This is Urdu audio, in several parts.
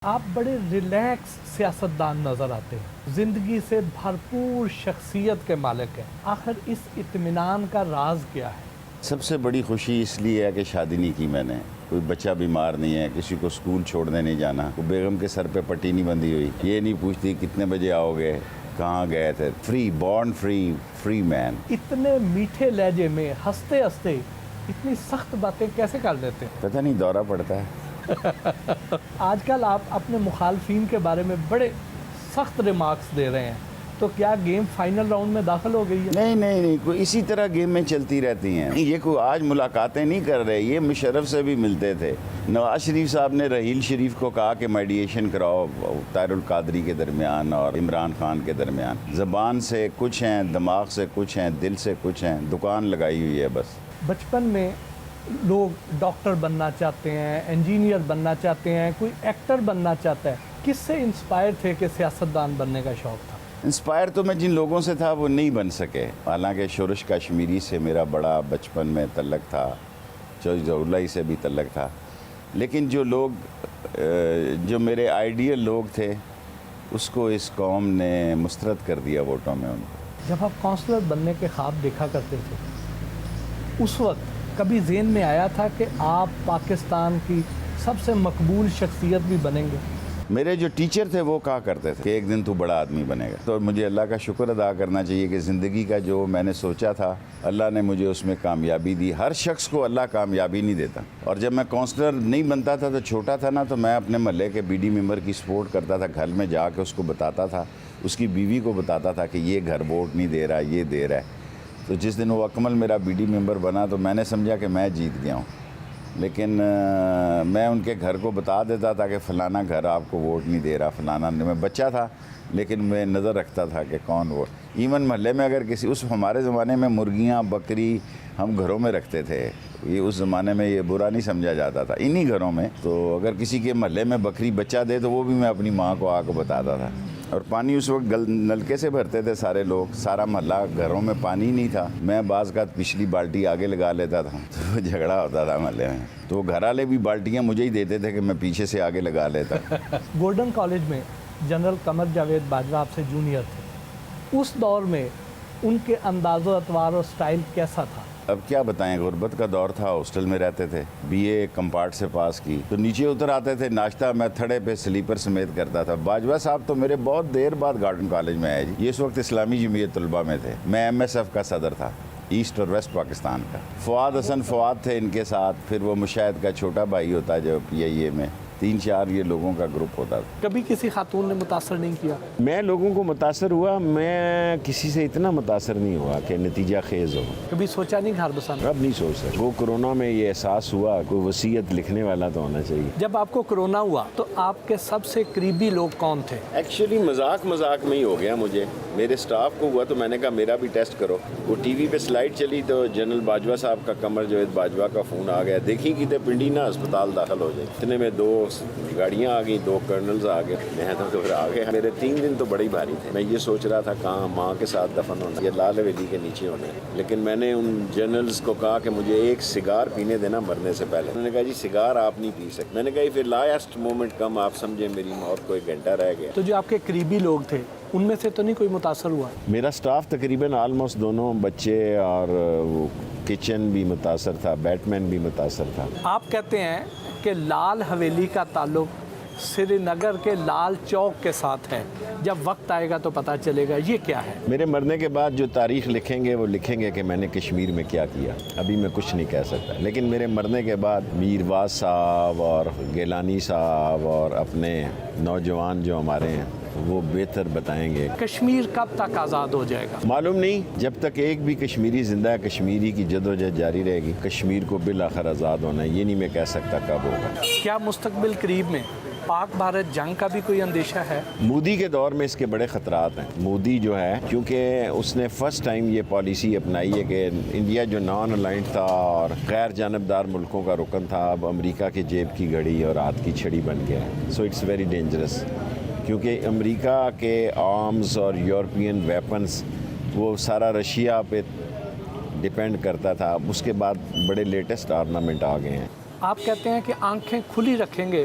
آپ بڑے ریلیکس سیاستدان نظر آتے ہیں، زندگی سے بھرپور شخصیت کے مالک ہیں۔ آخر اس اطمینان کا راز کیا ہے؟ سب سے بڑی خوشی اس لیے ہے کہ شادی نہیں کی میں نے، کوئی بچہ بیمار نہیں ہے، کسی کو سکول چھوڑنے نہیں جانا، کوئی بیگم کے سر پہ پٹی نہیں بندھی ہوئی، یہ نہیں پوچھتی کتنے بجے آؤ گے، کہاں گئے تھے۔ فری، بورن فری، فری مین۔ اتنے میٹھے لہجے میں ہنستے ہنستے اتنی سخت باتیں کیسے کر لیتے ہیں؟ پتہ نہیں دورہ پڑتا ہے۔ آج کل آپ اپنے مخالفین کے بارے میں بڑے سخت ریمارکس دے رہے ہیں، تو کیا گیم فائنل راؤنڈ میں داخل ہو گئی ہے؟ نہیں، کوئی اسی طرح گیم میں چلتی رہتی ہیں۔ یہ کوئی آج ملاقاتیں نہیں کر رہے، یہ مشرف سے بھی ملتے تھے۔ نواز شریف صاحب نے رحیل شریف کو کہا کہ میڈیشن کراؤ طاہر القادری کے درمیان اور عمران خان کے درمیان۔ زبان سے کچھ ہیں، دماغ سے کچھ ہیں، دل سے کچھ ہیں، دکان لگائی ہوئی ہے بس۔ بچپن میں لوگ ڈاکٹر بننا چاہتے ہیں، انجینئر بننا چاہتے ہیں، کوئی ایکٹر بننا چاہتا ہے۔ کس سے انسپائر تھے کہ سیاستدان بننے کا شوق تھا؟ انسپائر تو میں جن لوگوں سے تھا وہ نہیں بن سکے، حالانکہ شورش کشمیری سے میرا بڑا بچپن میں تعلق تھا، چوہدری ظہور سے بھی تعلق تھا، لیکن جو میرے آئیڈیل لوگ تھے اس کو اس قوم نے مسترد کر دیا ووٹوں میں ان کو۔ جب آپ کونسلر بننے کے خواب دیکھا کرتے تھے، اس وقت کبھی ذہن میں آیا تھا کہ آپ پاکستان کی سب سے مقبول شخصیت بھی بنیں گے؟ میرے جو ٹیچر تھے وہ کہا کرتے تھے کہ ایک دن تو بڑا آدمی بنے گا، تو مجھے اللہ کا شکر ادا کرنا چاہیے کہ زندگی کا جو میں نے سوچا تھا اللہ نے مجھے اس میں کامیابی دی۔ ہر شخص کو اللہ کامیابی نہیں دیتا، اور جب میں کونسلر نہیں بنتا تھا تو چھوٹا تھا نا، تو میں اپنے محلے کے بی ڈی ممبر کی سپورٹ کرتا تھا، گھر میں جا کے اس کو بتاتا تھا، اس کی بیوی کو بتاتا تھا کہ یہ گھر ووٹ نہیں دے رہا، یہ دے رہا ہے۔ تو جس دن وہ اکمل میرا بی ڈی ممبر بنا تو میں نے سمجھا کہ میں جیت گیا ہوں، لیکن میں ان کے گھر کو بتا دیتا تھا کہ فلانا گھر آپ کو ووٹ نہیں دے رہا، فلانا۔ میں بچہ تھا لیکن میں نظر رکھتا تھا کہ کون ووٹ۔ ایون محلے میں اگر ہمارے زمانے میں مرغیاں بکری ہم گھروں میں رکھتے تھے، یہ اس زمانے میں یہ برا نہیں سمجھا جاتا تھا، انہی گھروں میں۔ تو اگر کسی کے محلے میں بکری بچہ دے تو وہ بھی میں اپنی ماں کو آ کے بتاتا تھا۔ اور پانی اس وقت نلکے سے بھرتے تھے سارے لوگ، سارا محلہ، گھروں میں پانی نہیں تھا۔ میں بعض کا پچھلی بالٹی آگے لگا لیتا تھا تو جھگڑا ہوتا تھا محلے میں، تو گھر والے بھی بالٹیاں مجھے ہی دیتے تھے کہ میں پیچھے سے آگے لگا لیتا۔ گولڈن کالج میں جنرل قمر جاوید باجوہ آپ سے جونیئر تھے، اس دور میں ان کے انداز و اطوار اور سٹائل کیسا تھا؟ اب کیا بتائیں، غربت کا دور تھا، ہاسٹل میں رہتے تھے، بی اے کمپارٹ سے پاس کی، تو نیچے اتر آتے تھے، ناشتہ میں تھڑے پہ سلیپر سمیت کرتا تھا۔ باجوہ صاحب تو میرے بہت دیر بعد گارڈن کالج میں آئے جی، یہ اس وقت اسلامی جمعیت طلبہ میں تھے، میں ایم ایس ایف کا صدر تھا، ایسٹ اور ویسٹ پاکستان کا۔ فؤاد حسن فؤاد تھے ان کے ساتھ، پھر وہ مشاہد کا چھوٹا بھائی ہوتا جو پی آئی اے میں، 3-4 یہ لوگوں کا گروپ ہوتا تھا۔ کبھی کسی خاتون نے متاثر نہیں کیا؟ میں لوگوں کو متاثر ہوا، میں کسی سے اتنا متاثر نہیں ہوا کہ نتیجہ خیز ہو۔ کبھی سوچا نہیں گھر بسانا؟ اب نہیں سوچ سکتا، وہ کرونا میں یہ احساس ہوا کوئی وصیت لکھنے والا تو ہونا چاہیے۔ جب آپ کو کرونا ہوا تو آپ کے سب سے قریبی لوگ کون تھے؟ ایکچولی مذاق میں ہی ہو گیا مجھے، میرے سٹاف کو ہوا تو میں نے کہا میرا بھی ٹیسٹ کرو۔ وہ ٹی وی پہ سلائیڈ چلی تو جنرل باجوہ صاحب کا، قمر جاوید باجوہ کا فون آ گیا، دیکھی کہ پنڈی نہ ہسپتال داخل ہو جائے۔ اتنے میں 2 گاڑیاں آ گئی، 2 کرنلز آ گئے، میں تو پھر آ گئے۔ میرے 3 دن تو بڑی بھاری تھے، میں یہ سوچ رہا تھا کہاں ماں کے ساتھ دفن ہونا، یہ لال حویلی کے نیچے ہونا ہے، لیکن میں نے ان جنرلز کو کہا کہ مجھے ایک سگار پینے دینا مرنے سے پہلے۔ انہوں نے کہا جی سگار آپ نہیں پی سکتے۔ میں نے کہا پھر لاسٹ مومنٹ کم، آپ سمجھیں میری موت کو 1 گھنٹہ رہ گیا۔ تو جو آپ کے قریبی لوگ تھے ان میں سے تو نہیں کوئی متاثر ہوا؟ میرا سٹاف تقریباً آلموسٹ، دونوں بچے اور وہ کچن بھی متاثر تھا، بیٹ مین بھی متاثر تھا۔ آپ کہتے ہیں کہ لال حویلی کا تعلق سری نگر کے لال چوک کے ساتھ ہے، جب وقت آئے گا تو پتہ چلے گا، یہ کیا ہے؟ میرے مرنے کے بعد جو تاریخ لکھیں گے وہ لکھیں گے کہ میں نے کشمیر میں کیا کیا، ابھی میں کچھ نہیں کہہ سکتا، لیکن میرے مرنے کے بعد میر واز صاحب اور گیلانی صاحب اور اپنے نوجوان جو ہمارے ہیں وہ بہتر بتائیں گے۔ کشمیر کب تک آزاد ہو جائے گا؟ معلوم نہیں، جب تک ایک بھی کشمیری زندہ ہے کشمیری کی جدوجہد جاری رہے گی۔ کشمیر کو بالآخر آزاد ہونا ہے، یہ نہیں میں کہہ سکتا کب ہوگا۔ کیا مستقبل قریب میں پاک بھارت جنگ کا بھی کوئی اندیشہ ہے؟ مودی کے دور میں اس کے بڑے خطرات ہیں۔ مودی جو ہے، کیونکہ اس نے فرسٹ ٹائم یہ پالیسی اپنائی ہے کہ انڈیا جو نان الائنڈ تھا اور غیر جانبدار ملکوں کا رکن تھا، اب امریکہ کے جیب کی گھڑی اور ہاتھ کی چھڑی بن گیا ہے۔ سو اٹس ویری ڈینجرس، کیونکہ امریکہ کے آرمز اور یورپین ویپنز وہ سارا رشیا پہ ڈیپینڈ کرتا تھا، اب اس کے بعد بڑے لیٹسٹ آرنامنٹ آ گئے ہیں۔ آپ کہتے ہیں کہ آنکھیں کھلی رکھیں گے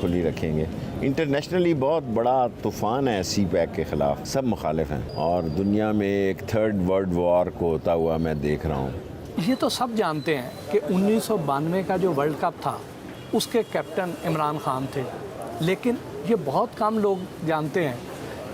کھلی رکھیں گے. انٹرنیشنلی بہت بڑا طوفان ہے سی پیک کے خلاف, سب مخالف ہیں, اور دنیا میں ایک تھرڈ ورلڈ وار کو ہوتا ہوا میں دیکھ رہا ہوں. یہ تو سب جانتے ہیں کہ 1992 کا جو ورلڈ کپ تھا اس کے کیپٹن عمران خان تھے, لیکن یہ بہت کم لوگ جانتے ہیں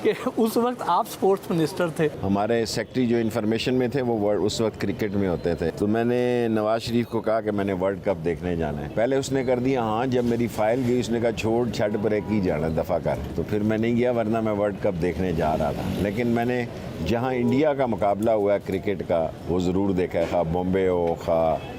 کہ اس وقت آپ سپورٹس منسٹر تھے. ہمارے سیکٹری جو انفارمیشن میں تھے وہ اس وقت کرکٹ میں ہوتے تھے, تو میں نے نواز شریف کو کہا کہ میں نے ورلڈ کپ دیکھنے جانا ہے. پہلے اس نے کر دیا ہاں, جب میری فائل گئی اس نے کہا چھوڑ چھٹ بریک ہی جانا, دفعہ کر. تو پھر میں نہیں گیا, ورنہ میں ورلڈ کپ دیکھنے جا رہا تھا. لیکن میں نے جہاں انڈیا کا مقابلہ ہوا ہے کرکٹ کا وہ ضرور دیکھا ہے, خواہ بامبے ہو, خواہ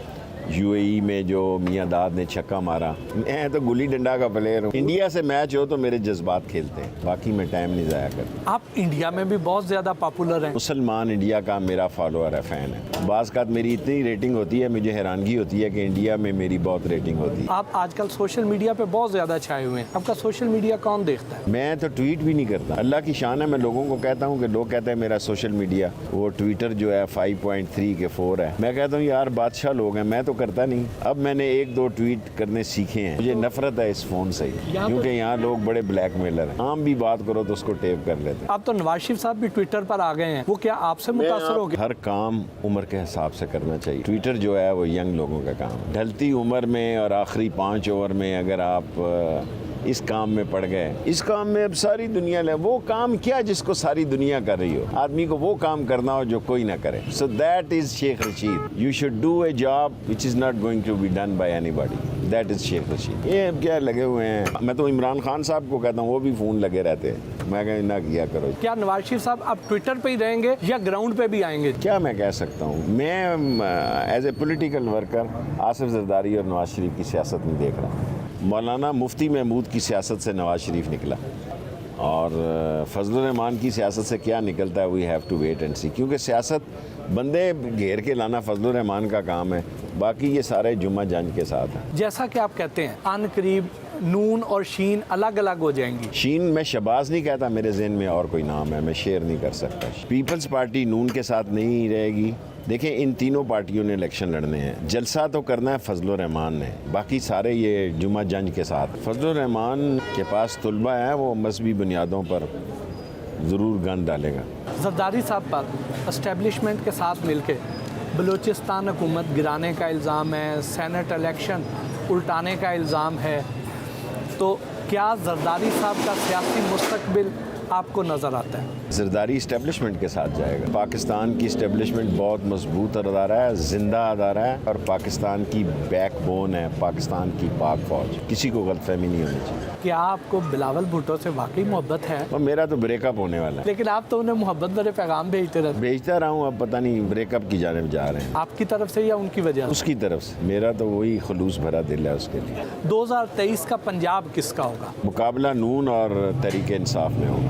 یو اے ای میں جو میاں داد نے چھکا مارا. میں تو گلی ڈنڈا کا پلیئر ہوں, انڈیا سے میچ ہو تو میرے جذبات کھیلتے ہیں, باقی میں ٹائم نہیں ضائع کرتا. آپ انڈیا میں بھی بہت زیادہ پاپولر ہیں. مسلمان انڈیا کا میرا فالوور ہے, فین ہے. بعض کا میری اتنی ریٹنگ ہوتی ہے, مجھے حیرانگی ہوتی ہے کہ انڈیا میں میری بہت ریٹنگ ہوتی ہے. آپ آج کل سوشل میڈیا پہ بہت زیادہ چھائے ہوئے ہیں, آپ کا سوشل میڈیا کون دیکھتا ہے؟ میں تو ٹویٹ بھی نہیں کرتا, اللہ کی شان ہے. میں لوگوں کو کہتا ہوں کہ لوگ کہتے ہیں میرا سوشل میڈیا وہ ٹویٹر جو ہے 5.3 کے 4 ہے. میں کہتا ہوں یار بادشاہ لوگ ہیں, میں تو کرتا نہیں. اب میں نے 1-2 ٹویٹ کرنے سیکھے ہیں. مجھے نفرت ہے اس فون سے, کیونکہ یہاں لوگ بڑے بلیک میلر ہیں. عام بھی بات کرو تو اس کو ٹیپ کر لیتے ہیں. اب تو نواز شریف صاحب بھی ٹویٹر پر آ گئے ہیں, وہ کیا آپ سے متاثر ہو گئے؟ ہر کام عمر کے حساب سے کرنا چاہیے. ٹویٹر جو ہے وہ ینگ لوگوں کا کام ہے. ڈھلتی عمر میں اور آخری 5 اوور میں اگر آپ اس کام میں پڑ گئے, اس کام میں اب ساری دنیا لے, وہ کام کیا جس کو ساری دنیا کر رہی ہو. آدمی کو وہ کام کرنا ہو جو کوئی نہ کرے. سو that is Sheikh Rashid. You should do a job which is not going to be done by anybody. That is Sheikh Rashid. یہ اب کیا لگے ہوئے ہیں. میں تو عمران خان صاحب کو کہتا ہوں وہ بھی فون لگے رہتے ہیں, میں کہیں نہ کیا کرو. کیا نواز شریف صاحب اب ٹویٹر پہ ہی رہیں گے یا گراؤنڈ پہ بھی آئیں گے؟ کیا میں کہہ سکتا ہوں. میں as a political worker Asif Zardari اور نواز شریف کی سیاست نہیں دیکھ رہا. مولانا مفتی محمود کی سیاست سے نواز شریف نکلا, اور فضل الرحمان کی سیاست سے کیا نکلتا ہے we have to wait and see. کیونکہ سیاست بندے گھیر کے لانا فضل الرحمان کا کام ہے, باقی یہ سارے جمعہ جنج کے ساتھ ہیں. جیسا کہ آپ کہتے ہیں ان قریب نون اور شین الگ الگ ہو جائیں گی. شین میں شہباز نہیں کہتا, میرے ذہن میں اور کوئی نام ہے, میں شیئر نہیں کر سکتا. پیپلز پارٹی نون کے ساتھ نہیں رہے گی. دیکھیں ان تینوں پارٹیوں نے الیکشن لڑنے ہیں, جلسہ تو کرنا ہے فضل الرحمان نے, باقی سارے یہ جمعہ جنج کے ساتھ. فضل الرحمان کے پاس طلبہ ہیں, وہ مذہبی بنیادوں پر ضرور گند ڈالے گا. زرداری صاحب پر اسٹیبلشمنٹ کے ساتھ مل کے بلوچستان حکومت گرانے کا الزام ہے, سینٹ الیکشن الٹانے کا الزام ہے, تو کیا زرداری صاحب کا سیاسی مستقبل آپ کو نظر آتا ہے؟ زرداری اسٹیبلشمنٹ کے ساتھ جائے گا. پاکستان کی اسٹیبلشمنٹ بہت مضبوط ادارہ ہے, زندہ ادارہ ہے, اور پاکستان کی بیک بون ہے, پاکستان کی پاک فوج. کسی کو غلط فہمی نہیں ہونی چاہیے. کیا آپ کو بلاول بھٹو سے واقعی محبت ہے؟ اور میرا تو بریک اپ ہونے والا ہے. لیکن آپ تو انہیں محبت بھرے پیغام بھیجتے رہتے. بھیجتا رہا ہوں, اب پتہ نہیں بریک اپ کی جانب جا رہے ہیں. آپ کی طرف سے یا ان کی وجہ سے؟ اس کی طرف سے. میرا تو وہی خلوص بھرا دل ہے اس کے لیے. 2023 کا پنجاب کس کا ہوگا؟ مقابلہ نون اور تحریک انصاف میں ہوگا.